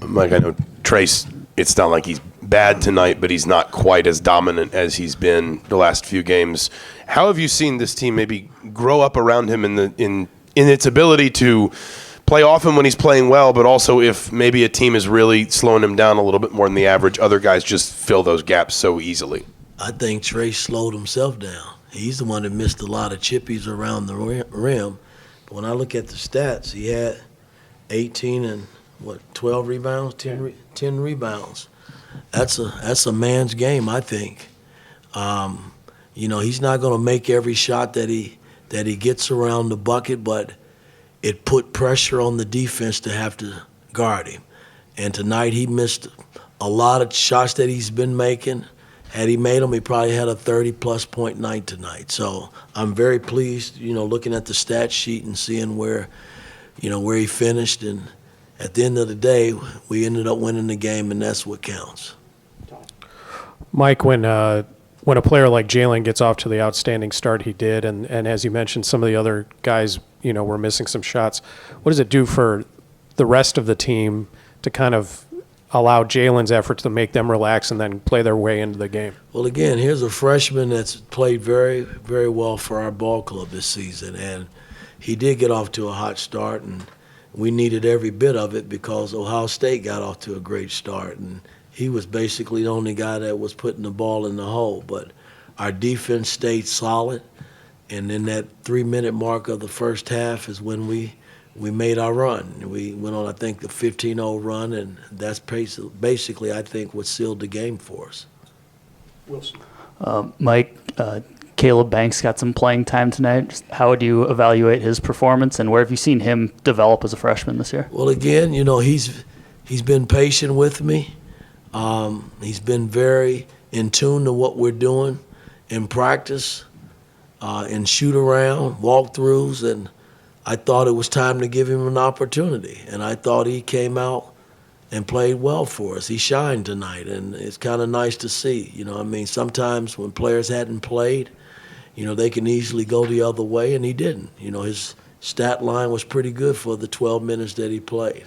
Mike, I know Trace, it's not like he's bad tonight, but he's not quite as dominant as he's been the last few games. How have you seen this team maybe grow up around him in its ability to play off him when he's playing well, but also if maybe a team is really slowing him down a little bit more than the average, other guys just fill those gaps so easily? I think Trace slowed himself down. He's the one that missed a lot of chippies around the rim. But when I look at the stats, he had 18 and 12 rebounds, 10 rebounds. That's a man's game, I think. He's not going to make every shot that he gets around the bucket, but it put pressure on the defense to have to guard him. And tonight he missed a lot of shots that he's been making. Had he made them, he probably had a 30-plus point night tonight. So I'm very pleased, looking at the stat sheet and seeing where he finished. And at the end of the day, we ended up winning the game, and that's what counts. Mike, when a player like Jalen gets off to the outstanding start he did, and as you mentioned, some of the other guys, were missing some shots, what does it do for the rest of the team to kind of allow Jalen's efforts to make them relax and then play their way into the game? Well, again, here's a freshman that's played very, very well for our ball club this season, and he did get off to a hot start, and we needed every bit of it because Ohio State got off to a great start, and he was basically the only guy that was putting the ball in the hole. But our defense stayed solid, and then that 3-minute mark of the first half is when we made our run. We went on, I think, the 15-0 run, and that's basically, I think, what sealed the game for us. Wilson. Mike, Caleb Banks got some playing time tonight. Just how would you evaluate his performance, and where have you seen him develop as a freshman this year? Well, again, he's been patient with me. He's been very in tune to what we're doing in practice, in shoot-around, walkthroughs, and I thought it was time to give him an opportunity, and I thought he came out and played well for us. He shined tonight, and it's kind of nice to see. Sometimes when players hadn't played, they can easily go the other way, and he didn't. His stat line was pretty good for the 12 minutes that he played.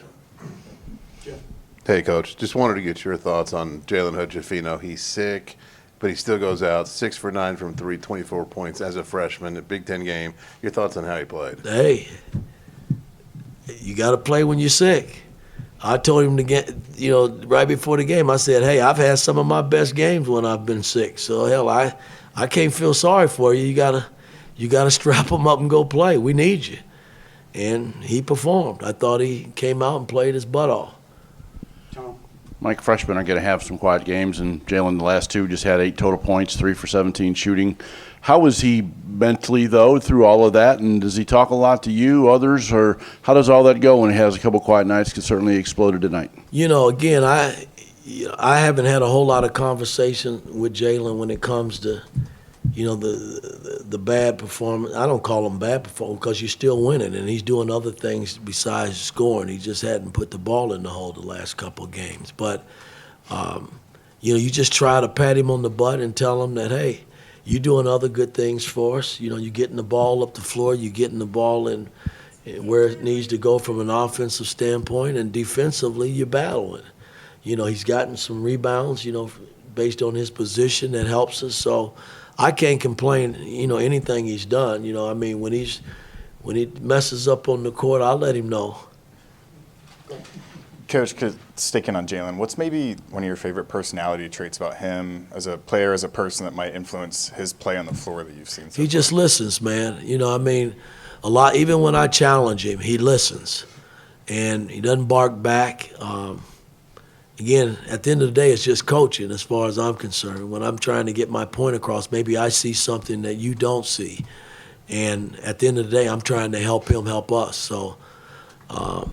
Hey, Coach, just wanted to get your thoughts on Jalen Hood-Schifino. He's sick, but he still goes out 6 for 9 from 3, 24 points as a freshman, a Big Ten game. Your thoughts on how he played? Hey, you got to play when you're sick. I told him to get, right before the game, I said, hey, I've had some of my best games when I've been sick. So, hell, I can't feel sorry for you. You gotta strap him up and go play. We need you. And he performed. I thought he came out and played his butt off. Mike, freshmen are going to have some quiet games, and Jalen, the last two, just had 8 total points, 3 for 17 shooting. How was he mentally, though, through all of that? And does he talk a lot to you, others, or how does all that go when he has a couple quiet nights? Because certainly exploded tonight. Again, I haven't had a whole lot of conversation with Jalen when it comes to, the bad performance. I don't call them bad performance because you're still winning, and he's doing other things besides scoring. He just hadn't put the ball in the hole the last couple of games. But, you just try to pat him on the butt and tell him that, hey, you're doing other good things for us. You're getting the ball up the floor. You're getting the ball in where it needs to go from an offensive standpoint, and defensively you're battling. He's gotten some rebounds, based on his position that helps us. So I can't complain, anything he's done. When he messes up on the court, I'll let him know. Coach, sticking on Jalen, what's maybe one of your favorite personality traits about him as a player, as a person that might influence his play on the floor that you've seen so He far? just listens, man. A lot, even when I challenge him, he listens. And he doesn't bark back. Again, at the end of the day, it's just coaching as far as I'm concerned. When I'm trying to get my point across, maybe I see something that you don't see. And at the end of the day, I'm trying to help him help us. So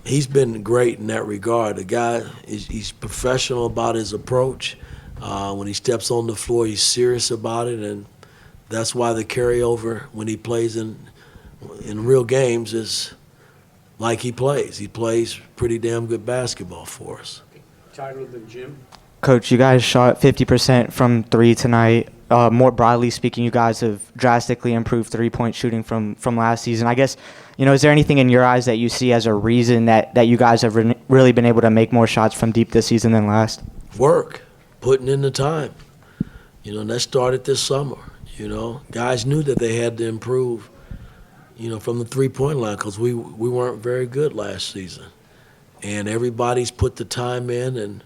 he's been great in that regard. The guy, he's professional about his approach. When he steps on the floor, he's serious about it. And that's why the carryover when he plays in real games is like he plays. He plays pretty damn good basketball for us. Tighter than Jim. Coach, you guys shot 50% from 3 tonight. More broadly speaking, you guys have drastically improved three-point shooting from last season. I guess, is there anything in your eyes that you see as a reason that you guys have really been able to make more shots from deep this season than last? Work, putting in the time. And that started this summer. Guys knew that they had to improve, from the three-point line because we weren't very good last season. And everybody's put the time in, and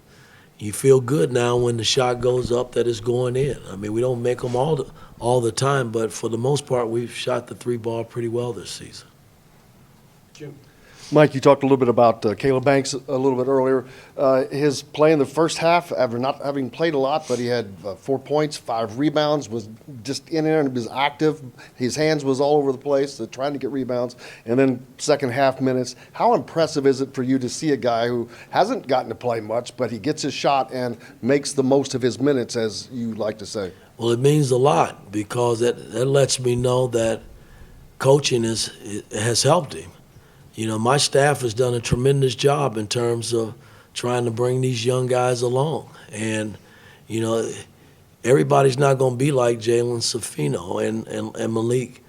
you feel good now when the shot goes up that it's going in. I mean, we don't make them all the time, but for the most part, we've shot the three ball pretty well this season. Jim. Mike, you talked a little bit about Caleb Banks a little bit earlier. His play in the first half, after not having played a lot, but he had 4 points, 5 rebounds, was just in there and was active. His hands was all over the place, trying to get rebounds. And then second half minutes. How impressive is it for you to see a guy who hasn't gotten to play much, but he gets his shot and makes the most of his minutes, as you like to say? Well, it means a lot because that lets me know that coaching has helped him. My staff has done a tremendous job in terms of trying to bring these young guys along. And, everybody's not going to be like Jalen Safino and Malik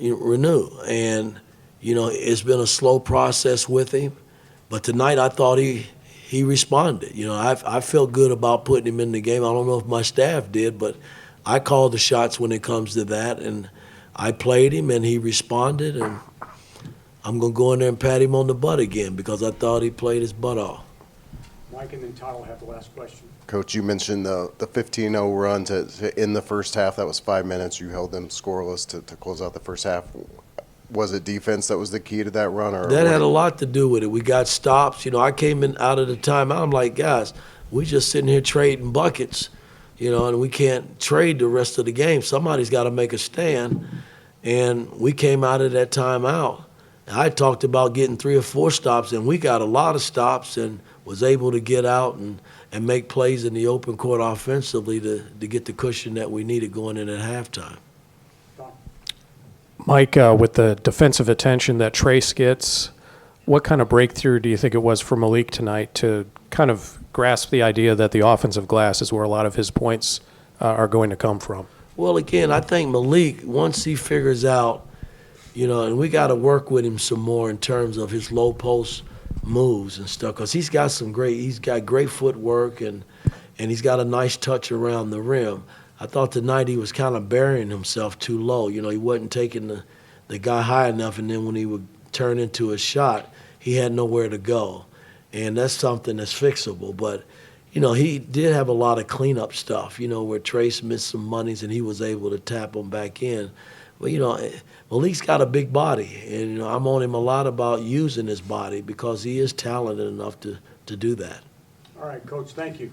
Renew. And, it's been a slow process with him. But tonight I thought he responded. I felt good about putting him in the game. I don't know if my staff did, but I called the shots when it comes to that. And I played him, and he responded. And I'm going to go in there and pat him on the butt again because I thought he played his butt off. Mike and then Todd will have the last question. Coach, you mentioned the 15-0 run to in the first half. That was 5 minutes. You held them scoreless to close out the first half. Was it defense that was the key to that run? Or that had a lot to do with it. We got stops. I came in out of the timeout. I'm like, guys, we just sitting here trading buckets, and we can't trade the rest of the game. Somebody's got to make a stand. And we came out of that timeout. I talked about getting 3 or 4 stops, and we got a lot of stops and was able to get out and make plays in the open court offensively to get the cushion that we needed going in at halftime. Mike, with the defensive attention that Trace gets, what kind of breakthrough do you think it was for Malik tonight to kind of grasp the idea that the offensive glass is where a lot of his points are going to come from? Well, again, I think Malik, once he figures out, and we got to work with him some more in terms of his low post moves and stuff, because he's got great footwork and he's got a nice touch around the rim. I thought tonight he was kind of burying himself too low. He wasn't taking the guy high enough, and then when he would turn into a shot, he had nowhere to go. And that's something that's fixable. But, he did have a lot of cleanup stuff, where Trace missed some monies and he was able to tap them back in. But, Malik's got a big body, and, I'm on him a lot about using his body because he is talented enough to do that. All right, Coach, thank you.